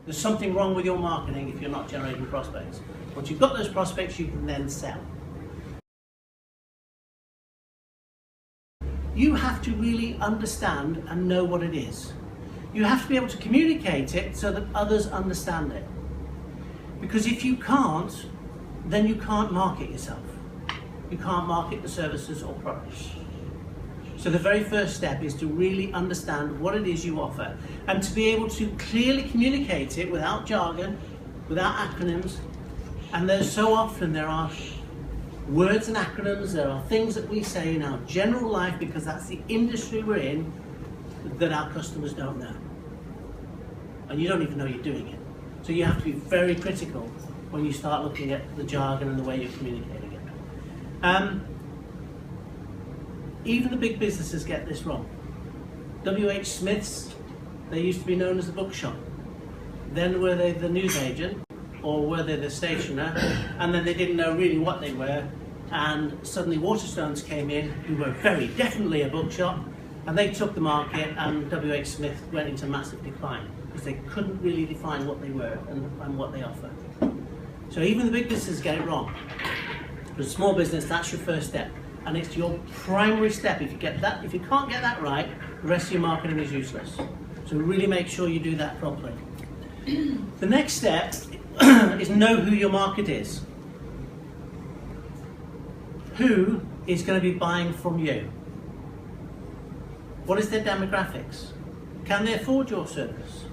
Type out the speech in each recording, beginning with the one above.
There's something wrong with your marketing if you're not generating prospects. Once you've got those prospects, you can then sell. You have to really understand and know what it is. You have to be able to communicate it so that others understand it. Because if you can't, then you can't market yourself. You can't market the services or products. So the very first step is to really understand what it is you offer and to be able to clearly communicate it without jargon, without acronyms. And there's so often there are words and acronyms, there are things that we say in our general life because that's the industry we're in that our customers don't know. And you don't even know you're doing it. So you have to be very critical when you start looking at the jargon and the way you're communicating it. Even the big businesses get this wrong. W.H. Smith's, they used to be known as the bookshop. Then were they the newsagent, or were they the stationer? And then they didn't know really what they were. And suddenly Waterstones came in, who were very definitely a bookshop, and they took the market, and W.H. Smith went into massive decline because they couldn't really define what they were and what they offer. So even the big businesses get it wrong. For a small business, that's your first step. And it's your primary step. If you get that, if you can't get that right, the rest of your marketing is useless. So really make sure you do that properly. The next step is know who your market is. Who is going to be buying from you? What is their demographics? Can they afford your service?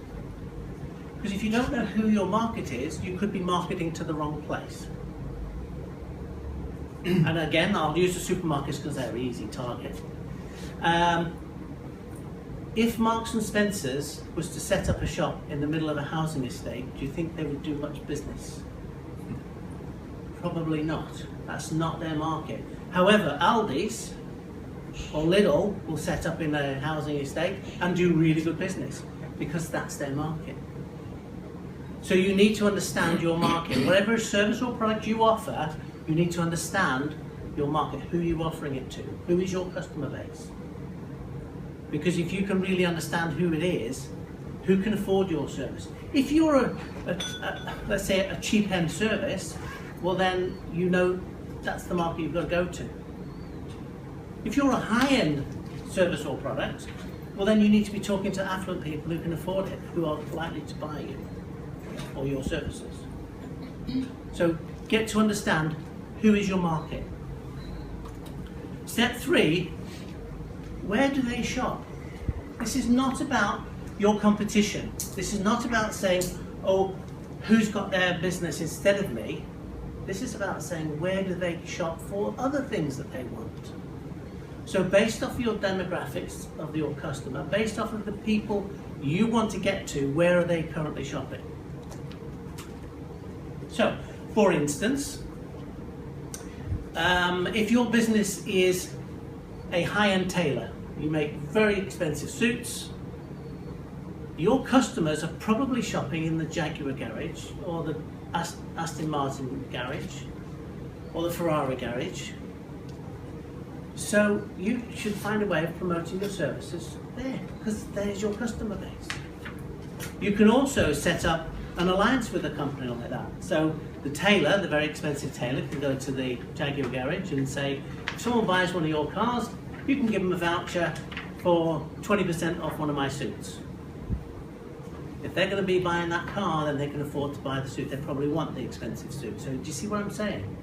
Because if you don't know who your market is, you could be marketing to the wrong place. And again, I'll use the supermarkets because they're an easy target. If Marks and Spencer's was to set up a shop in the middle of a housing estate, do you think they would do much business? Probably not. That's not their market. However, Aldi's or Lidl will set up in a housing estate and do really good business because that's their market. So you need to understand your market. Whatever service or product you offer, you need to understand your market, who you're offering it to, who is your customer base. Because if you can really understand who it is, who can afford your service. If you're let's say a cheap end service, well then you know that's the market you've got to go to. If you're a high end service or product, well then you need to be talking to affluent people who can afford it, who are likely to buy you or your services. So get to understand who is your market. Step 3, where do they shop? This is not about your competition. This is not about saying, oh, who's got their business instead of me? This is about saying, where do they shop for other things that they want? So based off your demographics of your customer, based off of the people you want to get to, where are they currently shopping? So, for instance, if your business is a high-end tailor, you make very expensive suits, your customers are probably shopping in the Jaguar garage or the Aston Martin garage or the Ferrari garage. So you should find a way of promoting your services there because there's your customer base. You can also set up an alliance with a company like that. So the tailor, the very expensive tailor, can go to the Jaguar garage and say, if someone buys one of your cars, you can give them a voucher for 20% off one of my suits. If they're going to be buying that car, then they can afford to buy the suit. They probably want the expensive suit. So do you see what I'm saying?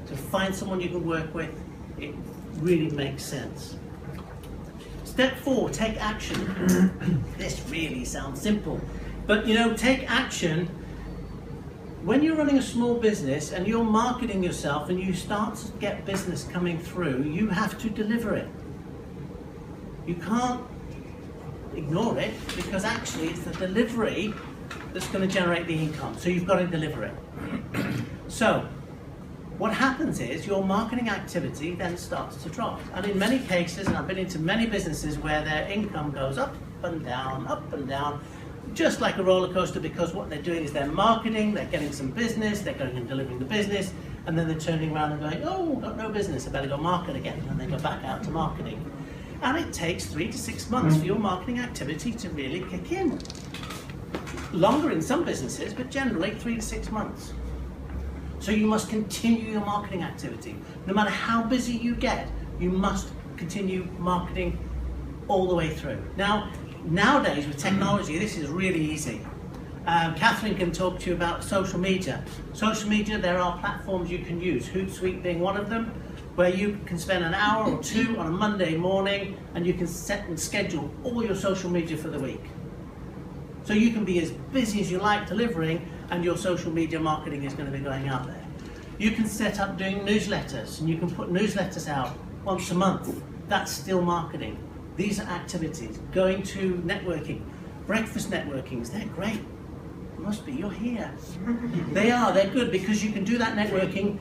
So find someone you can work with. It really makes sense. Step 4, take action. This really sounds simple. But you know, take action. When you're running a small business and you're marketing yourself and you start to get business coming through, you have to deliver it. You can't ignore it because actually it's the delivery that's going to generate the income. So you've got to deliver it. So what happens is your marketing activity then starts to drop. And in many cases, and I've been into many businesses where their income goes up and down, just like a roller coaster, because what they're doing is they're marketing, they're getting some business, they're going and delivering the business, and then they're turning around and going, oh, got no business, I better go market again, and they go back out to marketing. And it takes 3 to 6 months for your marketing activity to really kick in. longer in some businesses, but generally 3 to 6 months. So you must continue your marketing activity. No matter how busy you get, you must continue marketing all the way through. Now, nowadays with technology, this is really easy. Catherine can talk to you about social media. Social media, there are platforms you can use, Hootsuite being one of them, where you can spend an hour or two on a Monday morning and you can set and schedule all your social media for the week. So you can be as busy as you like delivering, and your social media marketing is going to be going out there. You can set up doing newsletters, and you can put newsletters out once a month. That's still marketing. These are activities. Going to networking, breakfast networkings, they're great. Must be, you're here. They're good because you can do that networking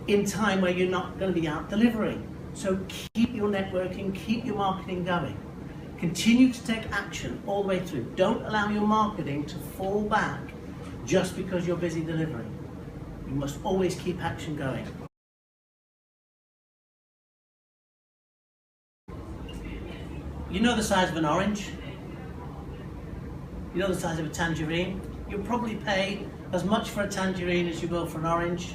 in time where you're not going to be out delivering. So keep your networking, keep your marketing going. Continue to take action all the way through. Don't allow your marketing to fall back just because you're busy delivering. You must always keep action going. You know the size of an orange? You know the size of a tangerine? You'll probably pay as much for a tangerine as you will for an orange.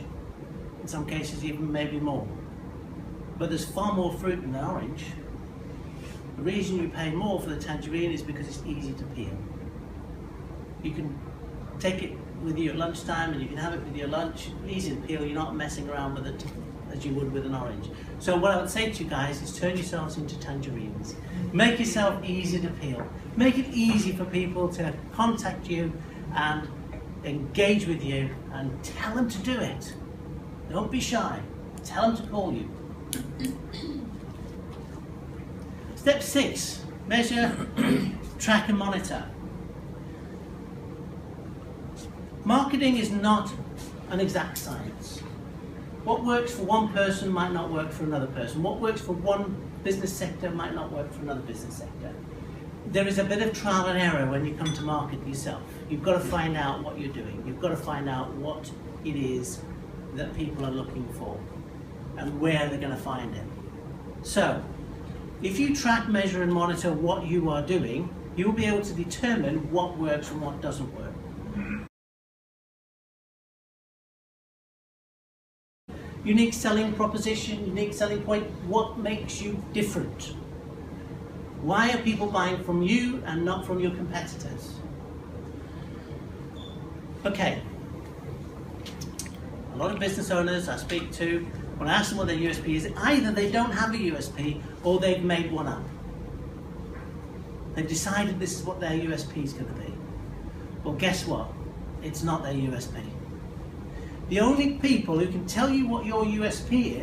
In some cases even maybe more. But there's far more fruit in an orange. The reason you pay more for the tangerine is because it's easy to peel. You can take it with you at lunchtime and you can have it with your lunch. Easy to peel, you're not messing around with it as you would with an orange. So what I would say to you guys is turn yourselves into tangerines. Make yourself easy to peel. Make it easy for people to contact you and engage with you, and tell them to do it. Don't be shy. Tell them to call you. Step 6, measure, track and monitor. Marketing is not an exact science. What works for one person might not work for another person. What works for one business sector might not work for another business sector. There is a bit of trial and error when you come to market yourself. You've got to find out what you're doing. You've got to find out what it is that people are looking for and where they're going to find it. So, if you track, measure and monitor what you are doing, you'll be able to determine what works and what doesn't work. Unique selling proposition, unique selling point, what makes you different? Why are people buying from you and not from your competitors? Okay. A lot of business owners I speak to, when I ask them what their USP is, either they don't have a USP or they've made one up. They've decided this is what their USP is going to be. Well, guess what? It's not their USP. The only people who can tell you what your USP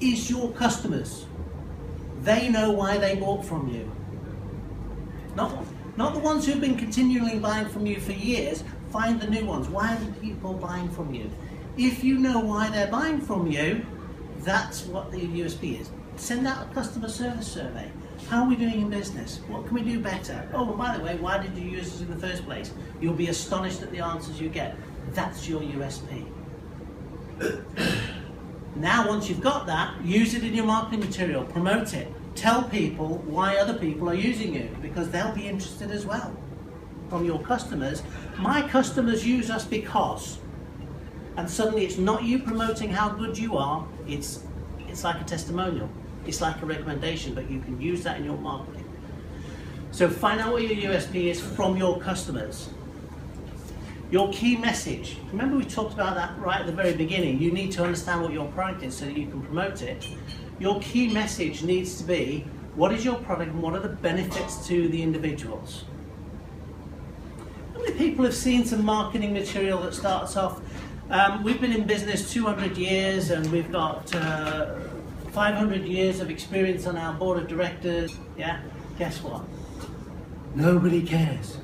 is your customers. They know why they bought from you. Not the ones who've been continually buying from you for years. Find the new ones. Why are the people buying from you? If you know why they're buying from you, that's what the USP is. Send out a customer service survey. How are we doing in business? What can we do better? Oh, and by the way, why did you use us in the first place? You'll be astonished at the answers you get. That's your USP. Now, once you've got that, use it in your marketing material, promote it. Tell people why other people are using you, because they'll be interested as well. From your customers, my customers use us because, and suddenly it's not you promoting how good you are, it's like a testimonial, it's like a recommendation, but you can use that in your marketing. So find out what your USP is from your customers. Your key message. Remember we talked about that right at the very beginning. You need to understand what your product is so that you can promote it. Your key message needs to be, what is your product and what are the benefits to the individuals? How many people have seen some marketing material that starts off, we've been in business 200 years and we've got 500 years of experience on our board of directors. Yeah, guess what? Nobody cares.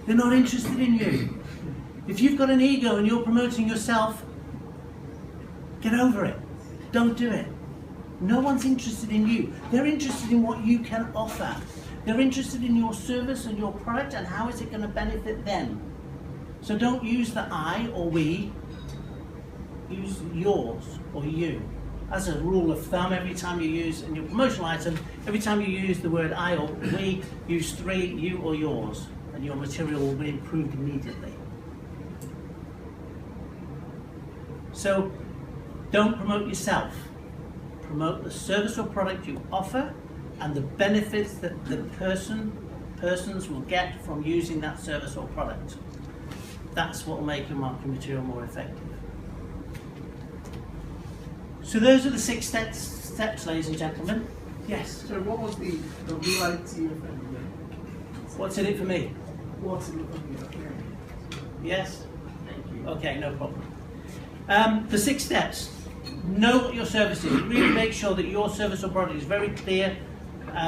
They're not interested in you. If you've got an ego and you're promoting yourself, get over it. Don't do it. No one's interested in you. They're interested in what you can offer. They're interested in your service and your product and how is it going to benefit them. So don't use the I or we. Use yours or you. As a rule of thumb, every time you use in your promotional item, every time you use the word I or we, use 3, you or yours. and your material will be improved immediately. So don't promote yourself. Promote the service or product you offer and the benefits that the persons will get from using that service or product. That's what will make your marketing material more effective. So those are the 6 steps, ladies and gentlemen. Yes? So what was the reality of it? What's in it for me? What's in it for me? Yes? Thank you. Okay, no problem. The 6 steps. Know what your service is. Really make sure that your service or product is very clear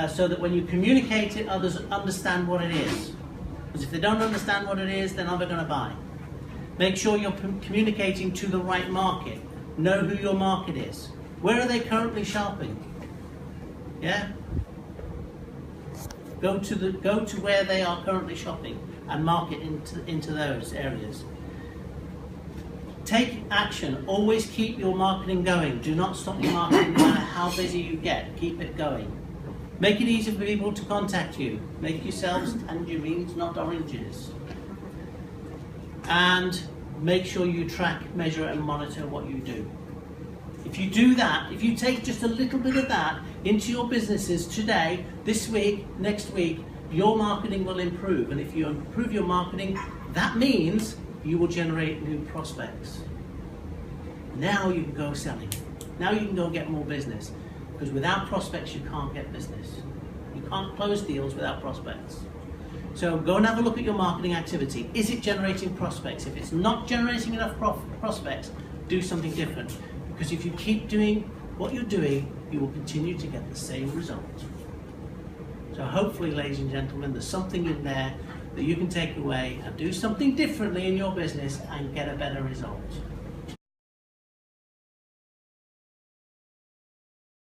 so that when you communicate it, others understand what it is. Because if they don't understand what it is, they're never going to buy. Make sure you're communicating to the right market. Know who your market is. Where are they currently shopping? Yeah? Go to where they are currently shopping and market into those areas. Take action. Always keep your marketing going. Do not stop your marketing no matter how busy you get. Keep it going. Make it easy for people to contact you. Make yourselves tangerines, not oranges. And make sure you track, measure and monitor what you do. If you do that, if you take just a little bit of that into your businesses today, this week, next week, your marketing will improve. And if you improve your marketing, that means you will generate new prospects. Now you can go selling. Now you can go get more business. Because without prospects, you can't get business. You can't close deals without prospects. So go and have a look at your marketing activity. Is it generating prospects? If it's not generating enough prospects, do something different. Because if you keep doing what you're doing, you will continue to get the same result. So hopefully, ladies and gentlemen, there's something in there that you can take away and do something differently in your business and get a better result.